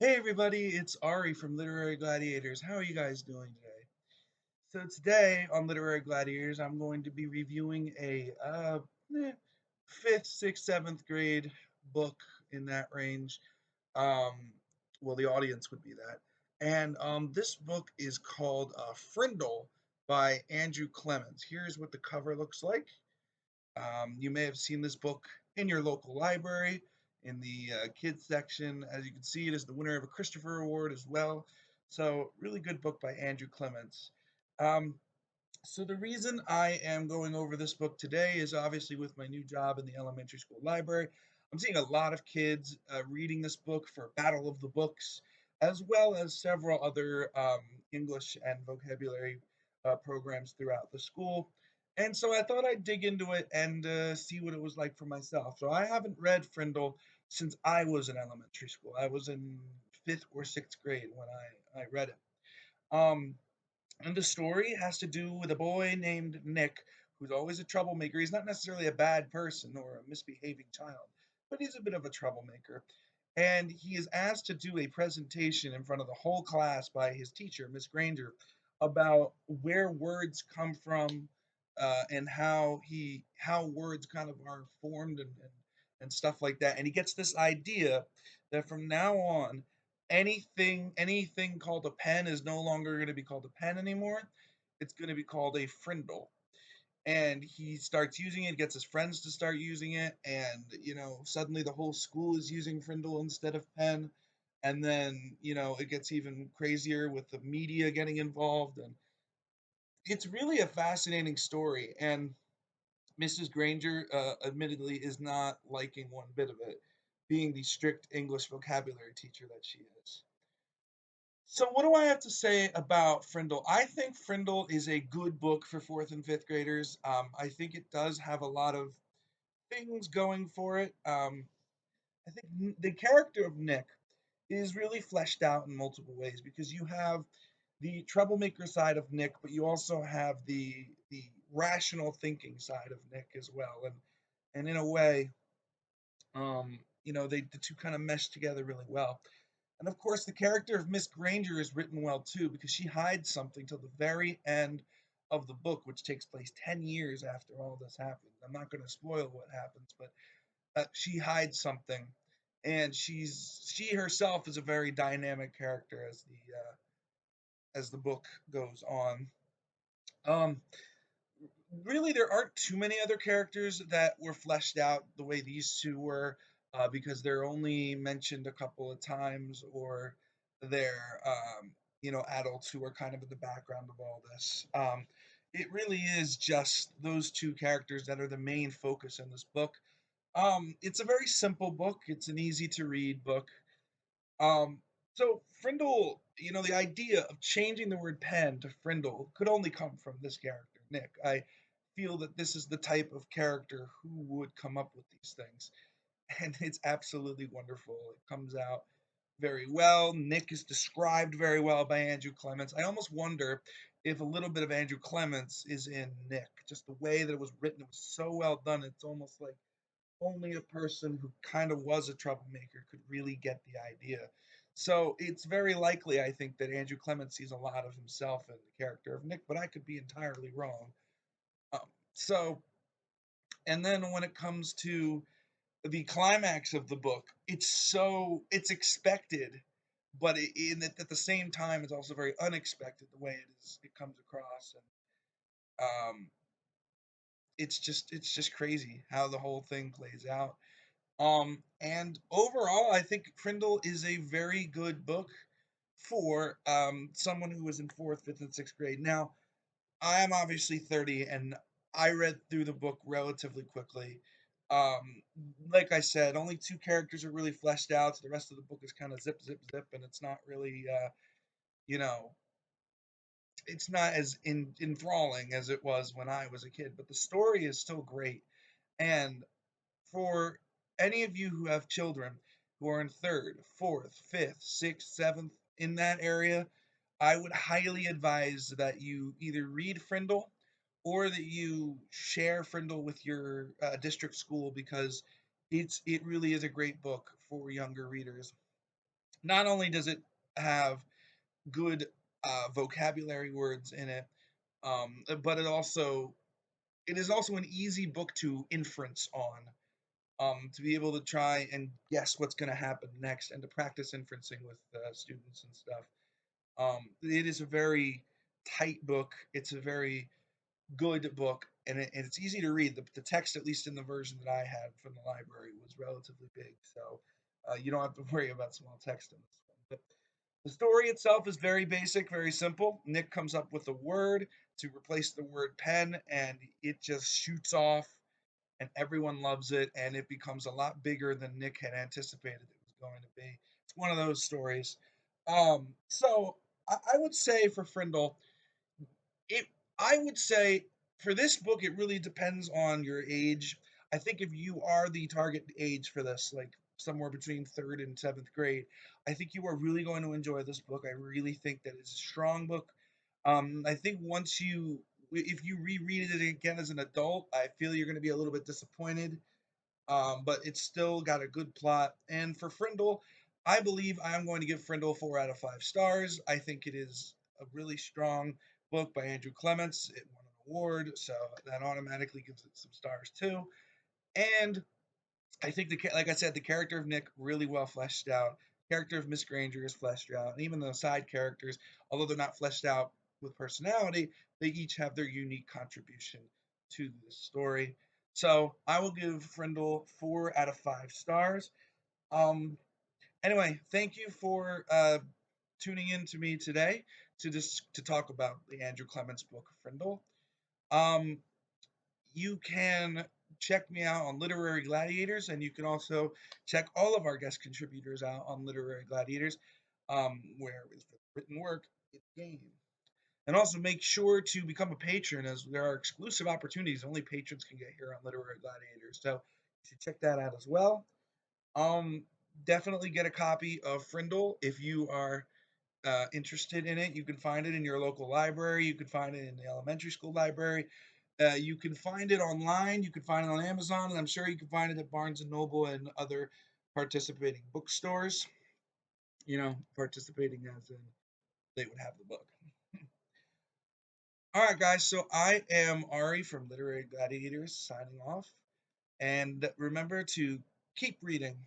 Hey everybody, it's Ari from Literary Gladiators. How are you guys doing today? So today on Literary Gladiators, I'm going to be reviewing a fifth, sixth, seventh grade book in that range. Um, well, the audience would be that. And this book is called Frindle by Andrew Clements. Here's what the cover looks like. You may have seen this book in your local library in the kids section. As you can see, it is the winner of a Christopher Award as well. So, really good book by Andrew Clements. Um, so, the reason I am going over this book today is obviously with my new job in the elementary school library. I'm seeing a lot of kids reading this book for Battle of the Books, as well as several other English and vocabulary programs throughout the school. And so I thought I'd dig into it and see what it was like for myself. So I haven't read Frindle since I was in elementary school. I was in fifth or sixth grade when I read it. Um, and the story has to do with a boy named Nick, who's always a troublemaker. He's not necessarily a bad person or a misbehaving child, but he's a bit of a troublemaker. And he is asked to do a presentation in front of the whole class by his teacher, Miss Granger, about where words come from and how words kind of are formed and stuff like that. And he gets this idea that from now on, anything called a pen is no longer going to be called a pen anymore. It's going to be called a frindle. And he starts using it, gets his friends to start using it, and suddenly the whole school is using frindle instead of pen. And then it gets even crazier with the media getting involved, and it's really a fascinating story. And Mrs. Granger, admittedly, is not liking one bit of it, being the strict English vocabulary teacher that she is. So, what do I have to say about Frindle? I think Frindle is a good book for fourth and fifth graders. I think it does have a lot of things going for it. I think the character of Nick is really fleshed out in multiple ways because you have the troublemaker side of Nick, but you also have the rational thinking side of Nick as well. And in a way, the two kind of mesh together really well. And of course, the character of Miss Granger is written well too because she hides something till the very end of the book, which takes place 10 years after all this happens. I'm not going to spoil what happens, but she hides something, and she herself is a very dynamic character as the book goes on. Um, Really, there aren't too many other characters that were fleshed out the way these two were, because they're only mentioned a couple of times, or they're adults who are kind of in the background of all this. It really is just those two characters that are the main focus in this book. It's a very simple book. It's an easy to read book. Um, so Frindle, the idea of changing the word pen to Frindle could only come from this character, Nick. I feel that this is the type of character who would come up with these things, and it's absolutely wonderful. It comes out very well. Nick is described very well by Andrew Clements. I almost wonder if a little bit of Andrew Clements is in Nick. Just the way that it was written, it was so well done. It's almost like only a person who kind of was a troublemaker could really get the idea. So it's very likely, I think, that Andrew Clements sees a lot of himself in the character of Nick, but I could be entirely wrong. Um, so, and then when it comes to the climax of the book, it's expected, but at the same time, it's also very unexpected the way it comes across, and it's just crazy how the whole thing plays out. And overall, I think Frindle is a very good book for someone who was in fourth, fifth, and sixth grade. Now, I am obviously 30, and I read through the book relatively quickly. Um, like I said, only two characters are really fleshed out. So the rest of the book is kind of zip, zip, zip, and it's not really, you know, it's not as enthralling as it was when I was a kid. But the story is still great, and for any of you who have children who are in third, fourth, fifth, sixth, seventh, in that area, I would highly advise that you either read Frindle or that you share Frindle with your district school because it really is a great book for younger readers. Not only does it have good vocabulary words in it, but it is also an easy book to inference on, to be able to try and guess what's going to happen next and to practice inferencing with students and stuff. It is a very tight book. It's a very good book, and it's easy to read. The text, at least in the version that I had from the library, was relatively big, so you don't have to worry about small text in this one. But the story itself is very basic, very simple. Nick comes up with a word to replace the word pen, and it just shoots off, and everyone loves it, and it becomes a lot bigger than Nick had anticipated it was going to be. It's one of those stories. So I would say for Frindle, it I would say for this book it really depends on your age. I think if you are the target age for this, like somewhere between third and seventh grade, I think you are really going to enjoy this book. I really think that it's a strong book. I think if you reread it again as an adult, I feel you're going to be a little bit disappointed, but it's still got a good plot. And for Frindle, I believe I am going to give Frindle 4 out of 5 stars. I think it is a really strong book by Andrew Clements. It won an award, so that automatically gives it some stars too. And I think like I said, the character of Nick really well fleshed out. Character of Miss Granger is fleshed out, and even the side characters, although they're not fleshed out with personality, they each have their unique contribution to the story. So I will give Frindle 4 out of 5 stars. Um, anyway, thank you for tuning in to me today to talk about the Andrew Clements book Frindle. Um, you can check me out on Literary Gladiators, and you can also check all of our guest contributors out on Literary Gladiators, where it's written work, it's game. And also make sure to become a patron, as there are exclusive opportunities only patrons can get here on Literary Gladiators. So you should check that out as well. Um, Definitely get a copy of Frindle if you are interested in it. You can find it in your local library. You can find it in the elementary school library. You can find it online. You can find it on Amazon, and I'm sure you can find it at Barnes and Noble and other participating bookstores. Participating as in they would have the book. All right, guys. So I am Ari from Literary Gladiators signing off, and remember to keep reading.